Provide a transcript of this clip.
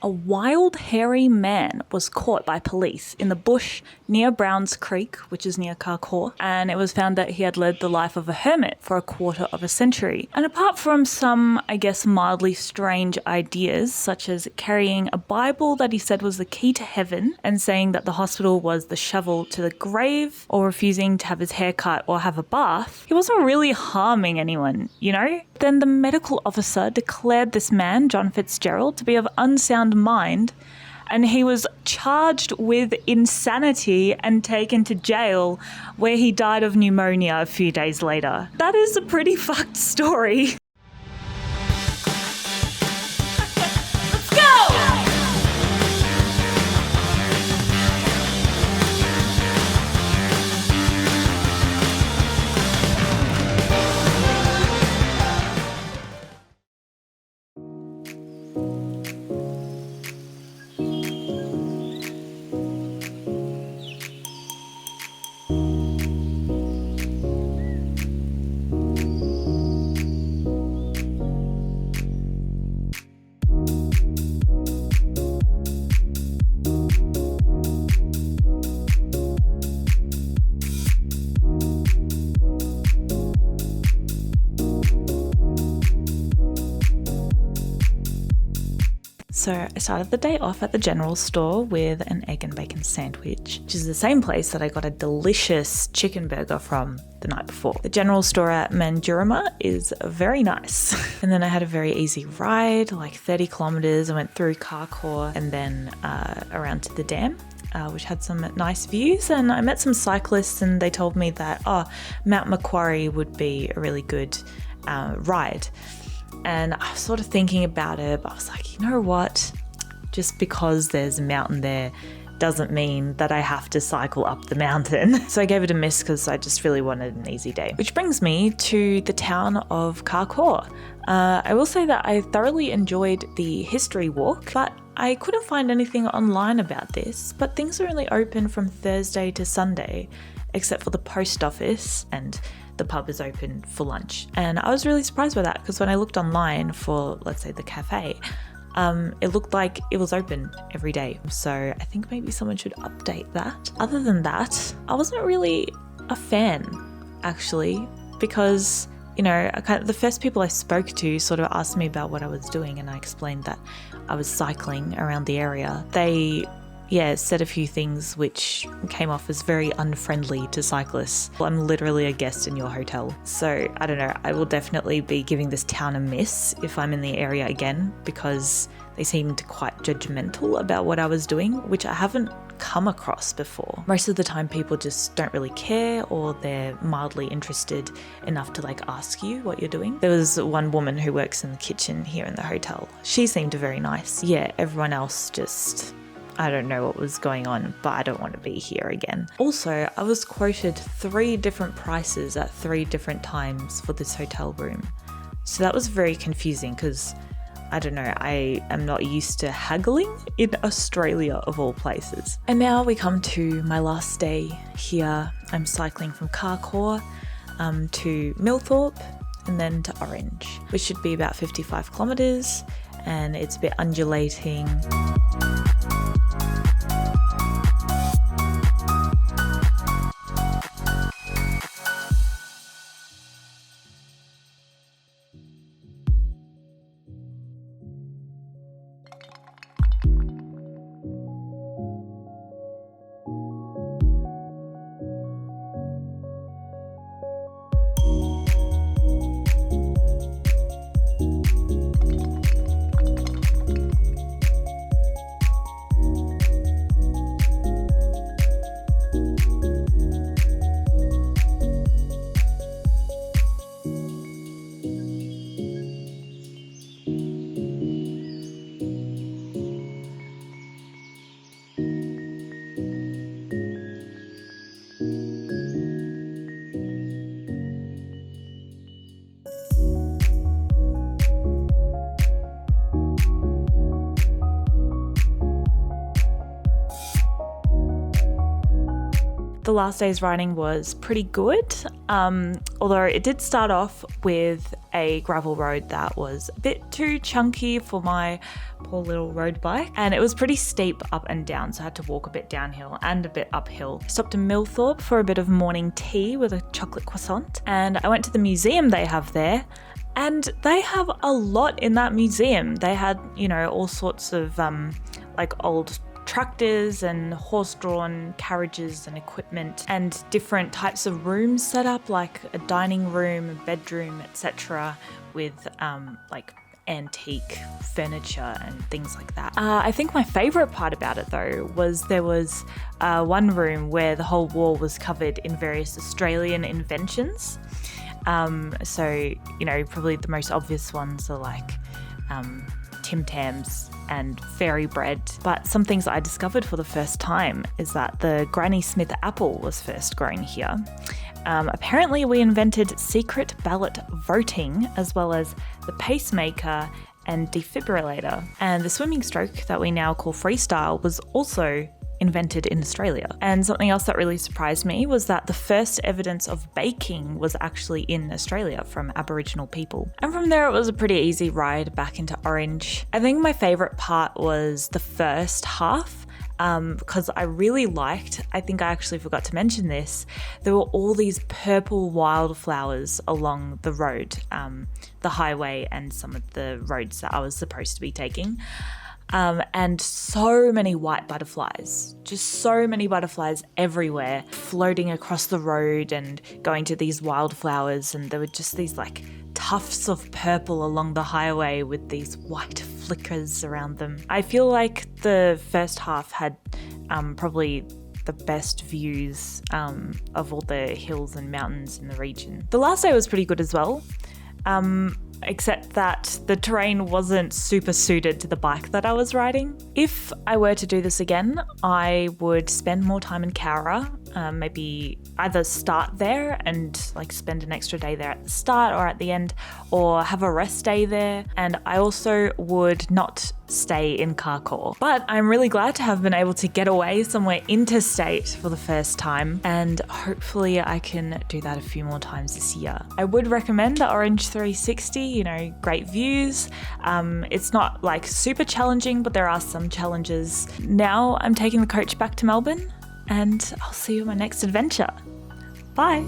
A wild, hairy man was caught by police in the bush near Browns Creek, which is near Carcoar, and it was found that he had led the life of a hermit for a quarter of a century. And apart from some, mildly strange ideas, such as carrying a Bible that he said was the key to heaven and saying that the hospital was the shovel to the grave, or refusing to have his hair cut or have a bath, he wasn't really harming anyone, Then the medical officer declared this man, John Fitzgerald, to be of unsound mind, and he was charged with insanity and taken to jail, where he died of pneumonia a few days later. That is a pretty fucked story. Let's go! So I started the day off at the general store with an egg and bacon sandwich, which is the same place that I got a delicious chicken burger from the night before. The general store at Mandurama is very nice. And then I had a very easy ride, like 30 kilometers. I went through Carcoar and then around to the dam, which had some nice views. And I met some cyclists and they told me that, Mount Macquarie would be a really good ride. And I was sort of thinking about it, but I was like, you know what? Just because there's a mountain there doesn't mean that I have to cycle up the mountain. So I gave it a miss because I just really wanted an easy day. Which brings me to the town of Carcoar. I will say that I thoroughly enjoyed the history walk, but I couldn't find anything online about this. But things are only open from Thursday to Sunday, except for the post office, and the pub is open for lunch. And I was really surprised by that because when I looked online for, let's say, the cafe, it looked like it was open every day. So I think maybe someone should update that. Other than that, I wasn't really a fan, actually, because, the first people I spoke to sort of asked me about what I was doing, and I explained that I was cycling around the area. They said a few things which came off as very unfriendly to cyclists. Well, I'm literally a guest in your hotel. So I don't know, I will definitely be giving this town a miss if I'm in the area again, because they seemed quite judgmental about what I was doing, which I haven't come across before. Most of the time people just don't really care, or they're mildly interested enough to ask you what you're doing. There was one woman who works in the kitchen here in the hotel. She seemed very nice. Yeah, everyone else just, I don't know what was going on, but I don't want to be here again. Also, I was quoted 3 different prices at 3 different times for this hotel room. So that was very confusing because, I don't know, I am not used to haggling in Australia of all places. And now we come to my last day here. I'm cycling from Carcoar to Millthorpe and then to Orange, which should be about 55 kilometers, and it's a bit undulating. the last day's riding was pretty good, although it did start off with a gravel road that was a bit too chunky for my poor little road bike, and it was pretty steep up and down, so I had to walk a bit downhill and a bit uphill. I stopped in Millthorpe for a bit of morning tea with a chocolate croissant, and I went to the museum they have there. And they have a lot in that museum. They had, all sorts of like old tractors and horse-drawn carriages and equipment, and different types of rooms set up, like a dining room, a bedroom, etc., with like antique furniture and things like that. I think my favourite part about it though was there was one room where the whole wall was covered in various Australian inventions. So, probably the most obvious ones are like Tim Tams and fairy bread. But some things I discovered for the first time is that the Granny Smith apple was first grown here. Apparently we invented secret ballot voting, as well as the pacemaker and defibrillator. And the swimming stroke that we now call freestyle was also invented in Australia. And something else that really surprised me was that the first evidence of baking was actually in Australia from Aboriginal people. And from there it was a pretty easy ride back into Orange. I think my favourite part was the first half, because I really liked, I think I actually forgot to mention this, there were all these purple wildflowers along the road, the highway and some of the roads that I was supposed to be taking. And so many white butterflies, just so many butterflies everywhere, floating across the road and going to these wildflowers. And there were just these like tufts of purple along the highway with these white flickers around them. I feel like the first half had probably the best views of all the hills and mountains in the region. The last day was pretty good as well. Except that the terrain wasn't super suited to the bike that I was riding. If I were to do this again, I would spend more time in Carcoar, maybe either start there and like spend an extra day there at the start or at the end, or have a rest day there. And I also would not stay in Carcoar. But I'm really glad to have been able to get away somewhere interstate for the first time, and hopefully I can do that a few more times this year. I would recommend the Orange 360, great views. It's not like super challenging, but there are some challenges. Now I'm taking the coach back to Melbourne, and I'll see you on my next adventure. Bye.